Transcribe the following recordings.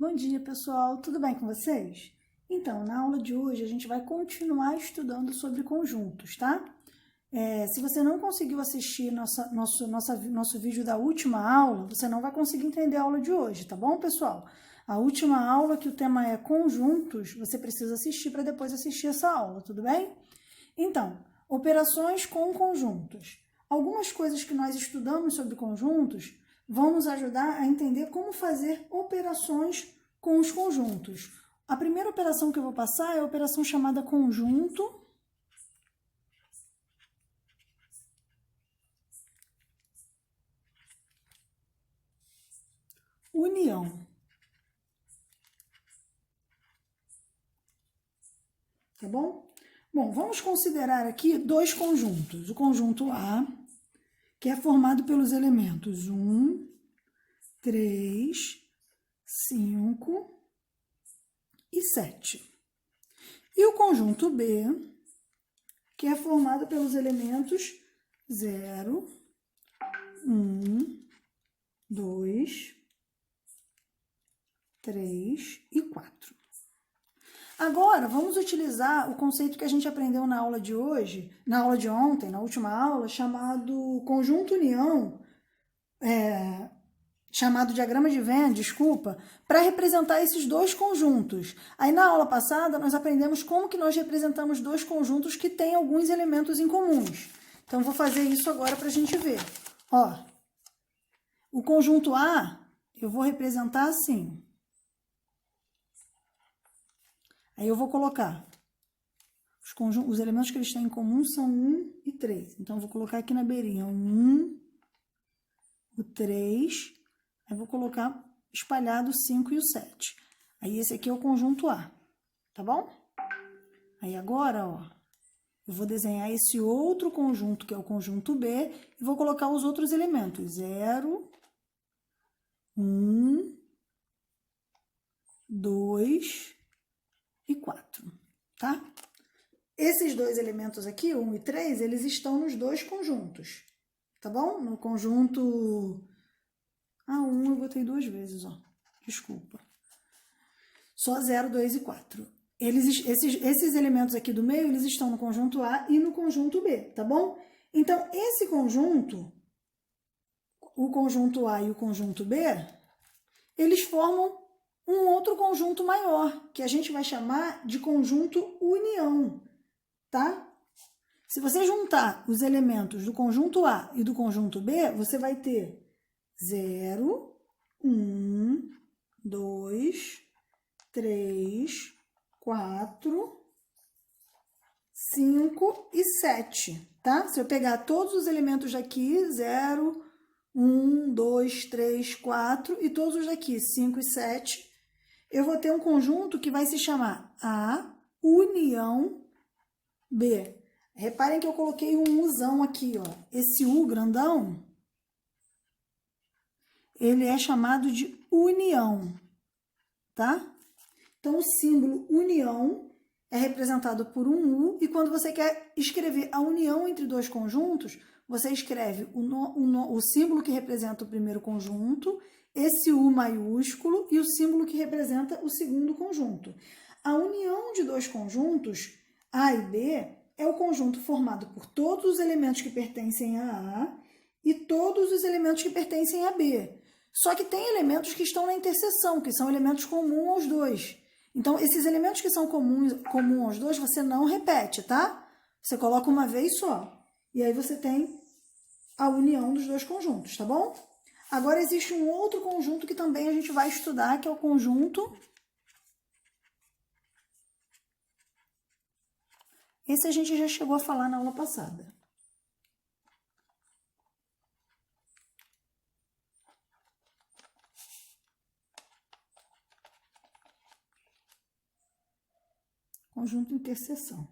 Bom dia, pessoal. Tudo bem com vocês? Então, na aula de hoje, a gente vai continuar estudando sobre conjuntos, tá? Se você não conseguiu assistir nosso vídeo da última aula, você não vai conseguir entender a aula de hoje, tá bom, pessoal? A última aula, que o tema é conjuntos, você precisa assistir para depois assistir essa aula, tudo bem? Então, operações com conjuntos. Algumas coisas que nós estudamos sobre conjuntos vão nos ajudar a entender como fazer operações com os conjuntos. A primeira operação que eu vou passar é a operação chamada conjunto união. Tá bom? Bom, vamos considerar aqui dois conjuntos. O conjunto A, que é formado pelos elementos 1, 3, 5 e 7. E o conjunto B, que é formado pelos elementos 0, 1, 2, 3 e 4. Agora, vamos utilizar o conceito que a gente aprendeu na aula de hoje, na aula de ontem, na última aula, chamado conjunto união, chamado diagrama de Venn, desculpa, para representar esses dois conjuntos. Aí na aula passada nós aprendemos como que nós representamos dois conjuntos que têm alguns elementos em comuns. Então eu vou fazer isso agora para a gente ver. Ó, o conjunto A eu vou representar assim. Aí eu vou colocar os elementos que eles têm em comum são 1 e 3. Então eu vou colocar aqui na beirinha o 1, o 3. Aí vou colocar espalhado o 5 e o 7. Aí esse aqui é o conjunto A, tá bom? Aí agora, ó, eu vou desenhar esse outro conjunto, que é o conjunto B, e vou colocar os outros elementos. 0, 1, 2 e 4, tá? Esses dois elementos aqui, 1 e 3, eles estão nos dois conjuntos, tá bom? No conjunto... Ah, 1 eu botei duas vezes, ó. Desculpa. Só 0, 2 e 4. Esses elementos aqui do meio, eles estão no conjunto A e no conjunto B, tá bom? Então, esse conjunto, o conjunto A e o conjunto B, eles formam um outro conjunto maior, que a gente vai chamar de conjunto união, tá? Se você juntar os elementos do conjunto A e do conjunto B, você vai ter 0, 1, 2, 3, 4, 5 e 7, tá? Se eu pegar todos os elementos daqui, 0, 1, 2, 3, 4, e todos os daqui, 5 e 7, eu vou ter um conjunto que vai se chamar A união B. Reparem que eu coloquei um Uzão aqui, ó. Esse U grandão, ele é chamado de união, tá? Então, o símbolo união é representado por um U, e quando você quer escrever a união entre dois conjuntos, você escreve o símbolo que representa o primeiro conjunto, esse U maiúsculo, e o símbolo que representa o segundo conjunto. A união de dois conjuntos, A e B, é o conjunto formado por todos os elementos que pertencem a A e todos os elementos que pertencem a B. Só que tem elementos que estão na interseção, que são elementos comuns aos dois. Então, esses elementos que são comuns aos dois, você não repete, tá? Você coloca uma vez só. E aí você tem a união dos dois conjuntos, tá bom? Agora, existe um outro conjunto que também a gente vai estudar, que é o conjunto... Esse a gente já chegou a falar na aula passada. Conjunto interseção.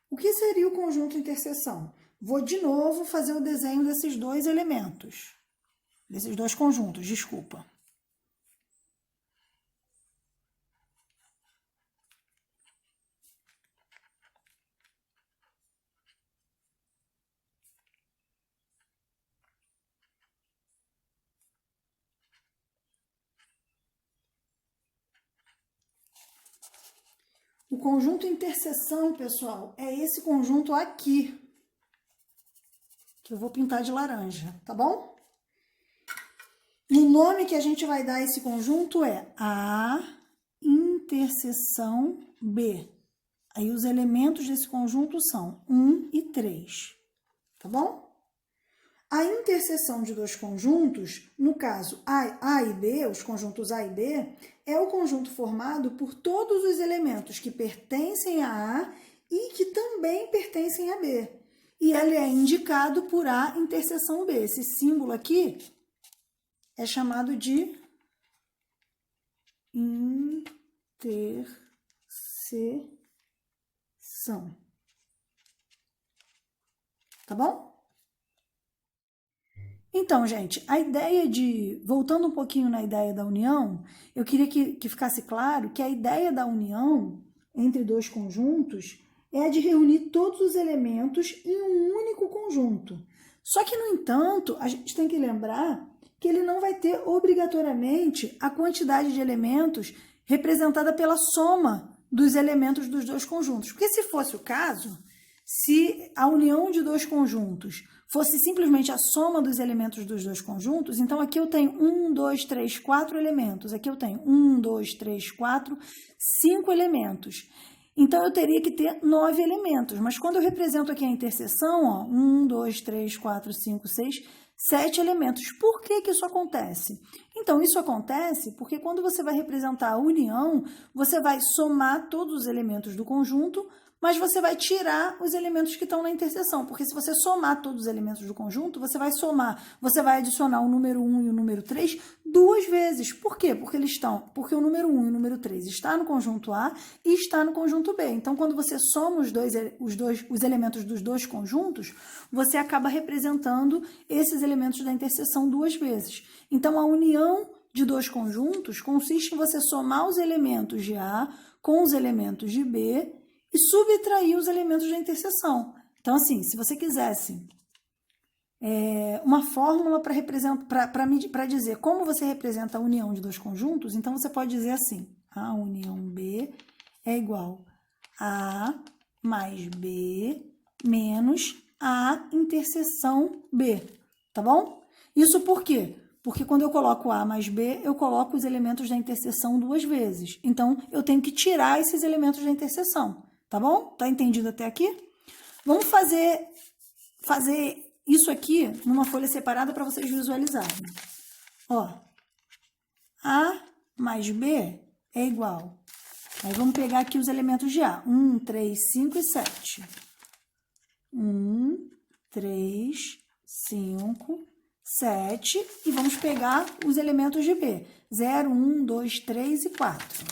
O que seria o conjunto interseção? Vou de novo fazer o desenho desses dois elementos. Desses dois conjuntos, desculpa. O conjunto interseção, pessoal, é esse conjunto aqui, que eu vou pintar de laranja, tá bom? E o nome que a gente vai dar a esse conjunto é A interseção B. Aí os elementos desse conjunto são 1 e 3, tá bom? A interseção de dois conjuntos, no caso A e B, os conjuntos A e B, é o conjunto formado por todos os elementos que pertencem a A e que também pertencem a B. E ele é indicado por A interseção B. Esse símbolo aqui é chamado de interseção. Tá bom? Então, gente, a ideia de... Voltando um pouquinho na ideia da união, eu queria que ficasse claro que a ideia da união entre dois conjuntos é a de reunir todos os elementos em um único conjunto. Só que, no entanto, a gente tem que lembrar que ele não vai ter obrigatoriamente a quantidade de elementos representada pela soma dos elementos dos dois conjuntos. Porque se fosse o caso, se a união de dois conjuntos fosse simplesmente a soma dos elementos dos dois conjuntos, então aqui eu tenho 1, 2, 3, 4 elementos. Aqui eu tenho 1, 2, 3, 4, 5 elementos. Então, eu teria que ter 9 elementos. Mas quando eu represento aqui a interseção, ó, 1, 2, 3, 4, 5, 6, 7 elementos. Por que que isso acontece? Então, isso acontece porque quando você vai representar a união, você vai somar todos os elementos do conjunto, mas você vai tirar os elementos que estão na interseção, porque se você somar todos os elementos do conjunto, você vai adicionar o número 1 e o número 3 duas vezes. Por quê? Porque o número 1 e o número 3 está no conjunto A e está no conjunto B. Então, quando você soma os elementos dos dois conjuntos, você acaba representando esses elementos da interseção duas vezes. Então, a união de dois conjuntos consiste em você somar os elementos de A com os elementos de B e subtrair os elementos da interseção. Então, assim, se você quisesse uma fórmula para dizer como você representa a união de dois conjuntos, então você pode dizer assim, a união B é igual a mais B menos a interseção B, tá bom? Isso por quê? Porque quando eu coloco A mais B, eu coloco os elementos da interseção duas vezes. Então, eu tenho que tirar esses elementos da interseção. Tá bom? Tá entendido até aqui? Vamos fazer isso aqui numa folha separada para vocês visualizarem. Ó, A mais B é igual. Aí vamos pegar aqui os elementos de A. 1, 3, 5 e 7. 1, 3, 5, 7. E vamos pegar os elementos de B. 0, 1, 2, 3 e 4.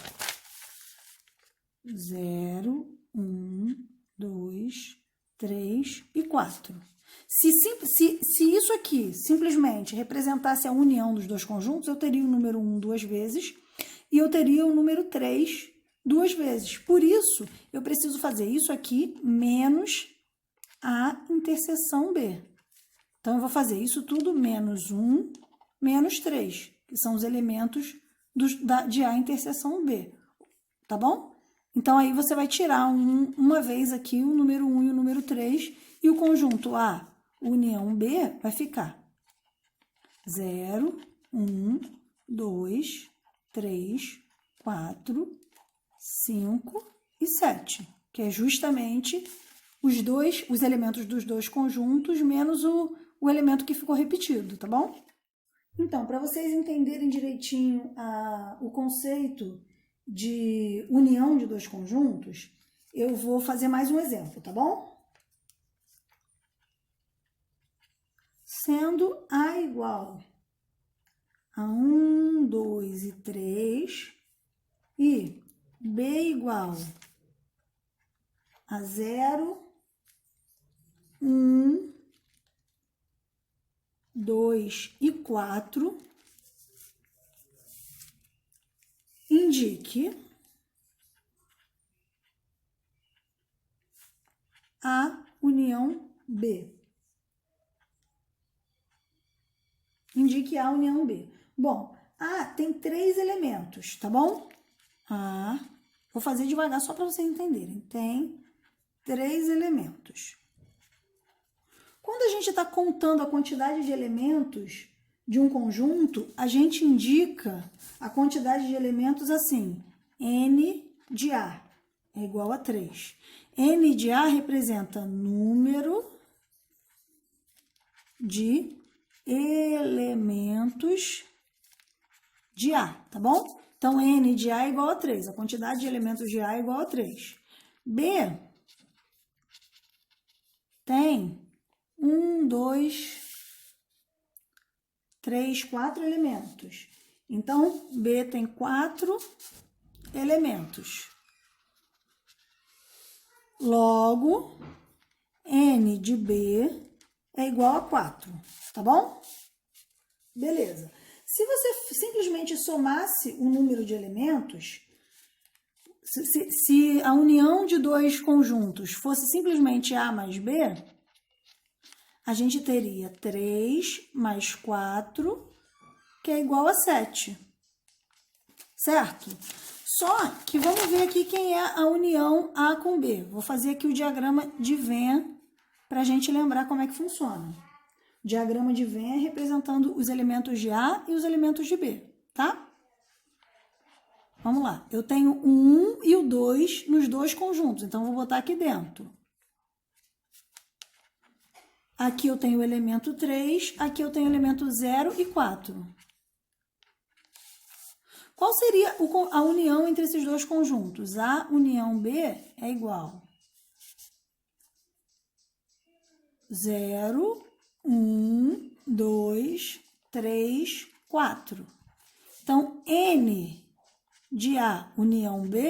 0, 1, 2, 3 e 4. Se isso aqui simplesmente representasse a união dos dois conjuntos, eu teria o número 1 duas vezes e eu teria o número 3 duas vezes. Por isso, eu preciso fazer isso aqui menos a interseção B. Então, eu vou fazer isso tudo menos 1, menos 3, que são os elementos de A interseção B. Tá bom? Então, aí você vai tirar uma vez aqui o número 1 e o número 3, e o conjunto A união B vai ficar 0, 1, 2, 3, 4, 5 e 7, que é justamente os elementos dos dois conjuntos menos o elemento que ficou repetido, tá bom? Então, para vocês entenderem direitinho o conceito de união de dois conjuntos, eu vou fazer mais um exemplo, tá bom? Sendo A igual a 1, 2 e 3 e B igual a 0, 1, 2 e 4, indique a união B. Indique a união B. Bom, A tem 3 elementos, tá bom? A, Vou fazer devagar só para vocês entenderem. Tem 3 elementos. Quando a gente está contando a quantidade de elementos de um conjunto, a gente indica a quantidade de elementos assim, N de A é igual a 3. N de A representa número de elementos de A, tá bom? Então, N de A é igual a 3. A quantidade de elementos de A é igual a 3. B tem 1, 2, 3, 4 elementos. Então, B tem 4 elementos. Logo, N de B é igual a 4, tá bom? Beleza. Se você simplesmente somasse o número de elementos, se a união de 2 conjuntos fosse simplesmente A mais B, a gente teria 3 mais 4, que é igual a 7. Certo? Só que vamos ver aqui quem é a união A com B. Vou fazer aqui o diagrama de Venn para a gente lembrar como é que funciona. O diagrama de Venn é representando os elementos de A e os elementos de B, tá? Vamos lá. Eu tenho o 1 e o 2 nos 2 conjuntos, então vou botar aqui dentro. Aqui eu tenho o elemento 3, aqui eu tenho o elemento 0 e 4. Qual seria a união entre esses 2 conjuntos? A união B é igual 0, 1, 2, 3, 4. Então, N de A união B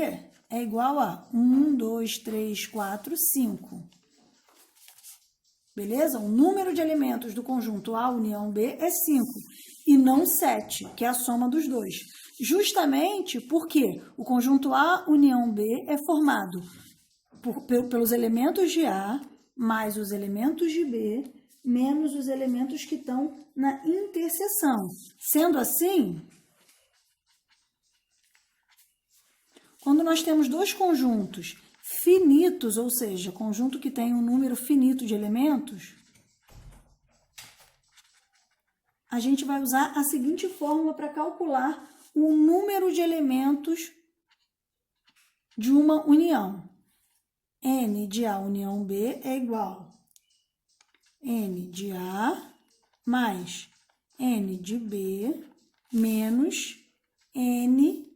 é igual a 1, 2, 3, 4, 5. Beleza? O número de elementos do conjunto A união B é 5 e não 7, que é a soma dos dois. Justamente porque o conjunto A união B é formado pelos elementos de A mais os elementos de B menos os elementos que estão na interseção. Sendo assim, quando nós temos 2 conjuntos finitos, ou seja, conjunto que tem um número finito de elementos, a gente vai usar a seguinte fórmula para calcular o número de elementos de uma união. N de A união B é igual a N de A mais N de B menos N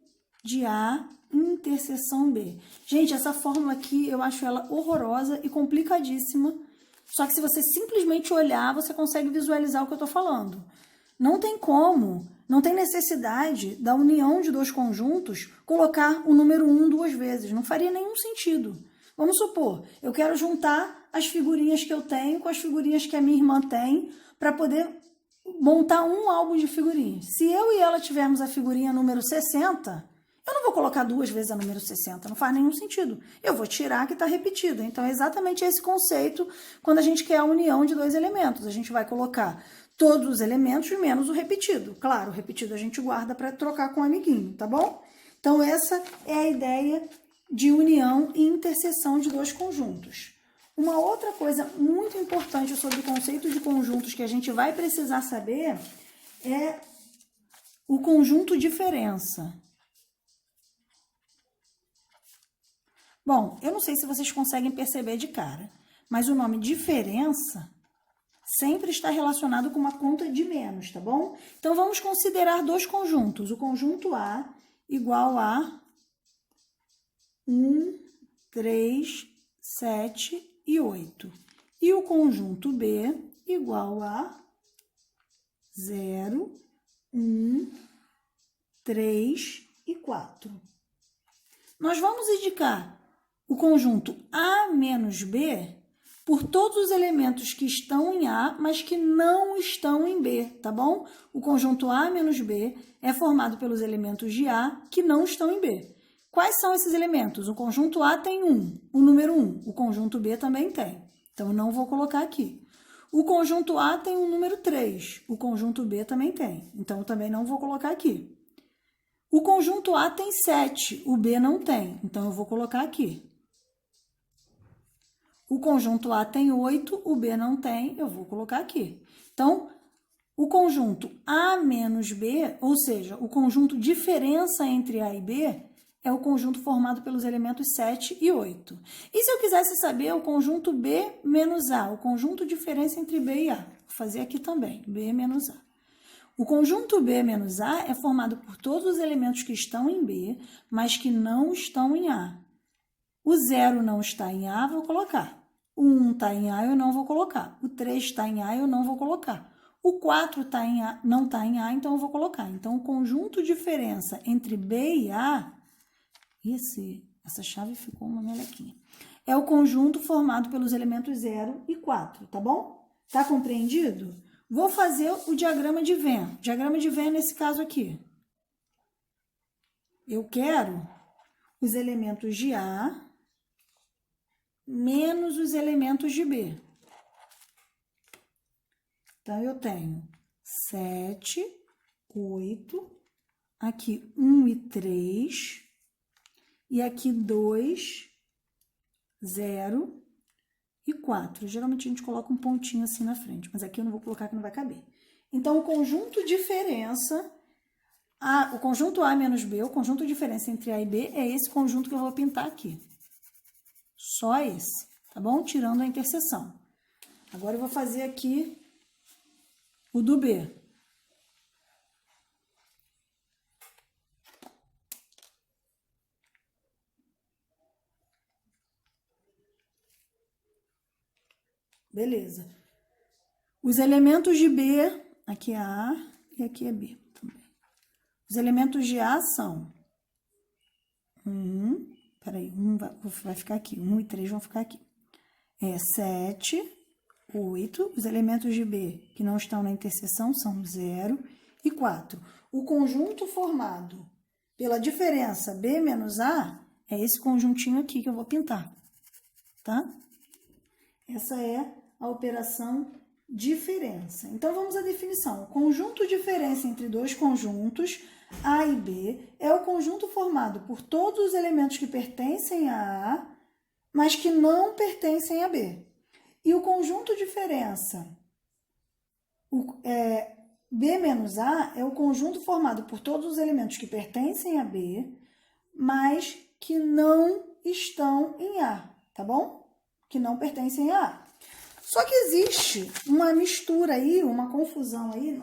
de A interseção B. Gente, essa fórmula aqui eu acho ela horrorosa e complicadíssima. Só que se você simplesmente olhar, você consegue visualizar o que eu estou falando. Não tem como, não tem necessidade da união de 2 conjuntos colocar o número 1 2 vezes. Não faria nenhum sentido. Vamos supor, eu quero juntar as figurinhas que eu tenho com as figurinhas que a minha irmã tem para poder montar um álbum de figurinhas. Se eu e ela tivermos a figurinha número 60, eu não vou colocar 2 vezes a número 60, não faz nenhum sentido. Eu vou tirar a que está repetida. Então, é exatamente esse conceito quando a gente quer a união de 2 elementos. A gente vai colocar todos os elementos menos o repetido. Claro, o repetido a gente guarda para trocar com o amiguinho, tá bom? Então, essa é a ideia de união e interseção de 2 conjuntos. Uma outra coisa muito importante sobre o conceito de conjuntos que a gente vai precisar saber é o conjunto diferença. Bom, eu não sei se vocês conseguem perceber de cara, mas o nome diferença sempre está relacionado com uma conta de menos, tá bom? Então, vamos considerar 2 conjuntos. O conjunto A igual a 1, 3, 7 e 8. E o conjunto B igual a 0, 1, 3 e 4. Nós vamos indicar o conjunto A menos B por todos os elementos que estão em A, mas que não estão em B, tá bom? O conjunto A menos B é formado pelos elementos de A que não estão em B. Quais são esses elementos? O conjunto A tem 1, o número 1. O conjunto B também tem. Então, eu não vou colocar aqui. O conjunto A tem o número 3. O conjunto B também tem. Então, eu também não vou colocar aqui. O conjunto A tem 7, o B não tem, então eu vou colocar aqui. O conjunto A tem 8, o B não tem, eu vou colocar aqui. Então, o conjunto A menos B, ou seja, o conjunto diferença entre A e B, é o conjunto formado pelos elementos 7 e 8. E se eu quisesse saber o conjunto B menos A, o conjunto diferença entre B e A? Vou fazer aqui também, B menos A. O conjunto B menos A é formado por todos os elementos que estão em B, mas que não estão em A. O 0 não está em A, vou colocar. O 1 está em A, eu não vou colocar. O 3 está em A, eu não vou colocar. O 4 tá em A, não está em A, então eu vou colocar. Então, o conjunto diferença entre B e A, essa chave ficou uma melequinha, é o conjunto formado pelos elementos 0 e 4, tá bom? Tá compreendido? Vou fazer o diagrama de Venn. O diagrama de Venn nesse caso aqui. Eu quero os elementos de A menos os elementos de B. Então, eu tenho 7, 8, aqui 1 e 3, e aqui 2, 0 e 4. Geralmente a gente coloca um pontinho assim na frente, mas aqui eu não vou colocar que não vai caber. Então, o conjunto diferença, o conjunto A menos B, o conjunto diferença entre A e B, é esse conjunto que eu vou pintar aqui. Só esse, tá bom? Tirando a interseção. Agora eu vou fazer aqui o do B. Beleza. Os elementos de B, aqui é A e aqui é B também. Os elementos de A são 1 vai ficar aqui, 1 e 3 vão ficar aqui. 7, 8. Os elementos de B que não estão na interseção são 0 e 4. O conjunto formado pela diferença B menos A é esse conjuntinho aqui que eu vou pintar, tá? Essa é a operação diferença. Então, vamos à definição. O conjunto diferença entre dois conjuntos, A e B, é o conjunto formado por todos os elementos que pertencem a A, mas que não pertencem a B. E o conjunto diferença B menos A é o conjunto formado por todos os elementos que pertencem a B, mas que não estão em A, tá bom? Que não pertencem a A. Só que existe uma mistura aí, uma confusão aí,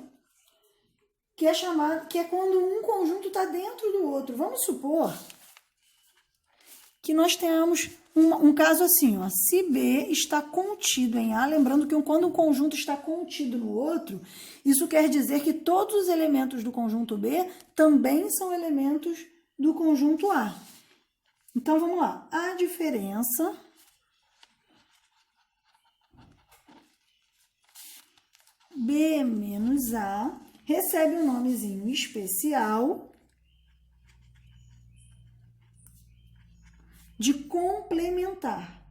que é quando um conjunto está dentro do outro. Vamos supor que nós tenhamos um caso assim, ó, se B está contido em A, lembrando que quando um conjunto está contido no outro, isso quer dizer que todos os elementos do conjunto B também são elementos do conjunto A. Então, vamos lá. A diferença B menos A recebe um nomezinho especial de complementar.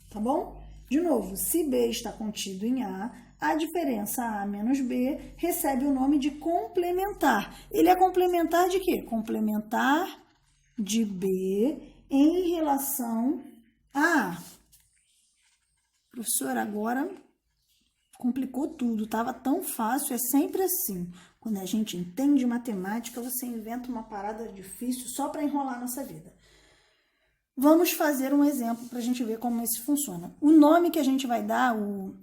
Tá bom? De novo, se B está contido em a diferença A menos B recebe o nome de complementar. Ele é complementar de quê? Complementar de B em relação a A. Professor, agora complicou tudo, estava tão fácil, é sempre assim. Quando a gente entende matemática, você inventa uma parada difícil só para enrolar a nossa vida. Vamos fazer um exemplo para a gente ver como isso funciona. O nome que a gente vai dar, o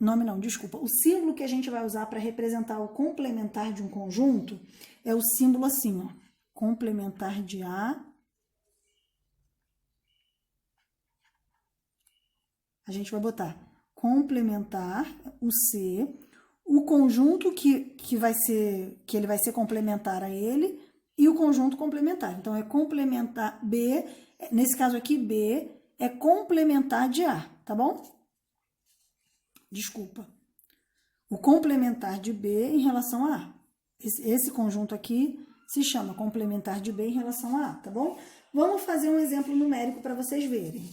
símbolo que a gente vai usar para representar o complementar de um conjunto é o símbolo assim, ó, complementar de A. A gente vai botar complementar, o C, o conjunto que ele vai ser complementar a ele e o conjunto complementar. Então, é complementar B, nesse caso aqui, B é complementar de A, tá bom? Desculpa. O complementar de B em relação a A. Esse conjunto aqui se chama complementar de B em relação a A, tá bom? Vamos fazer um exemplo numérico para vocês verem.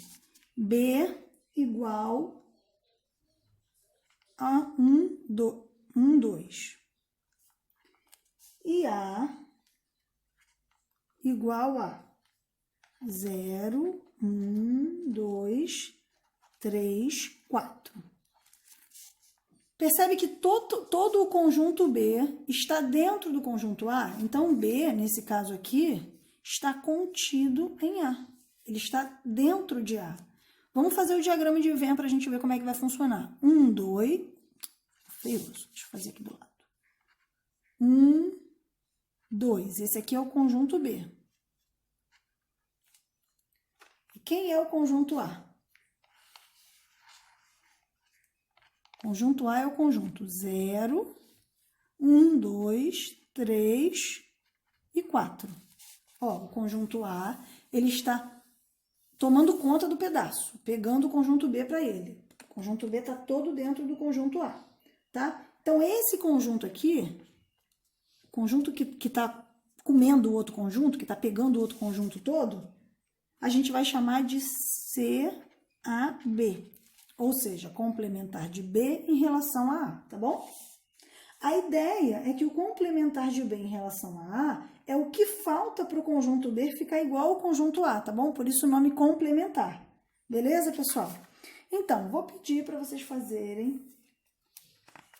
B igual a 1, 2. E A igual a 0, 1, 2, 3, 4. Percebe que todo o conjunto B está dentro do conjunto A? Então, B, nesse caso aqui, está contido em A. Ele está dentro de A. Vamos fazer o diagrama de Venn para a gente ver como é que vai funcionar. 1, 2... Feioso, deixa eu fazer aqui do lado. 1, 2. Esse aqui é o conjunto B. E quem é o conjunto A? Conjunto A é o conjunto 0, 1, 2, 3 e 4. Ó, o conjunto A, ele está tomando conta do pedaço, pegando o conjunto B para ele. O conjunto B está todo dentro do conjunto A, tá? Então, esse conjunto aqui, o conjunto que está comendo o outro conjunto, que está pegando o outro conjunto todo, a gente vai chamar de CAB. Ou seja, complementar de B em relação a A, tá bom? A ideia é que o complementar de B em relação a A é o que falta para o conjunto B ficar igual ao conjunto A, tá bom? Por isso o nome complementar. Beleza, pessoal? Então, vou pedir para vocês fazerem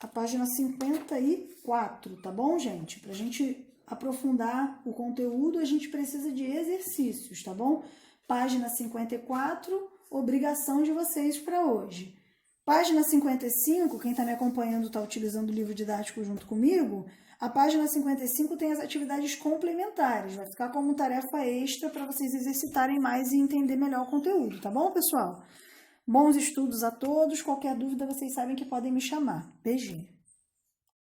a página 54, tá bom, gente? Para a gente aprofundar o conteúdo, a gente precisa de exercícios, tá bom? Página 54... obrigação de vocês para hoje. Página 55, quem está me acompanhando está utilizando o livro didático junto comigo, a página 55 tem as atividades complementares, vai ficar como tarefa extra para vocês exercitarem mais e entender melhor o conteúdo, tá bom, pessoal? Bons estudos a todos, qualquer dúvida vocês sabem que podem me chamar. Beijinho.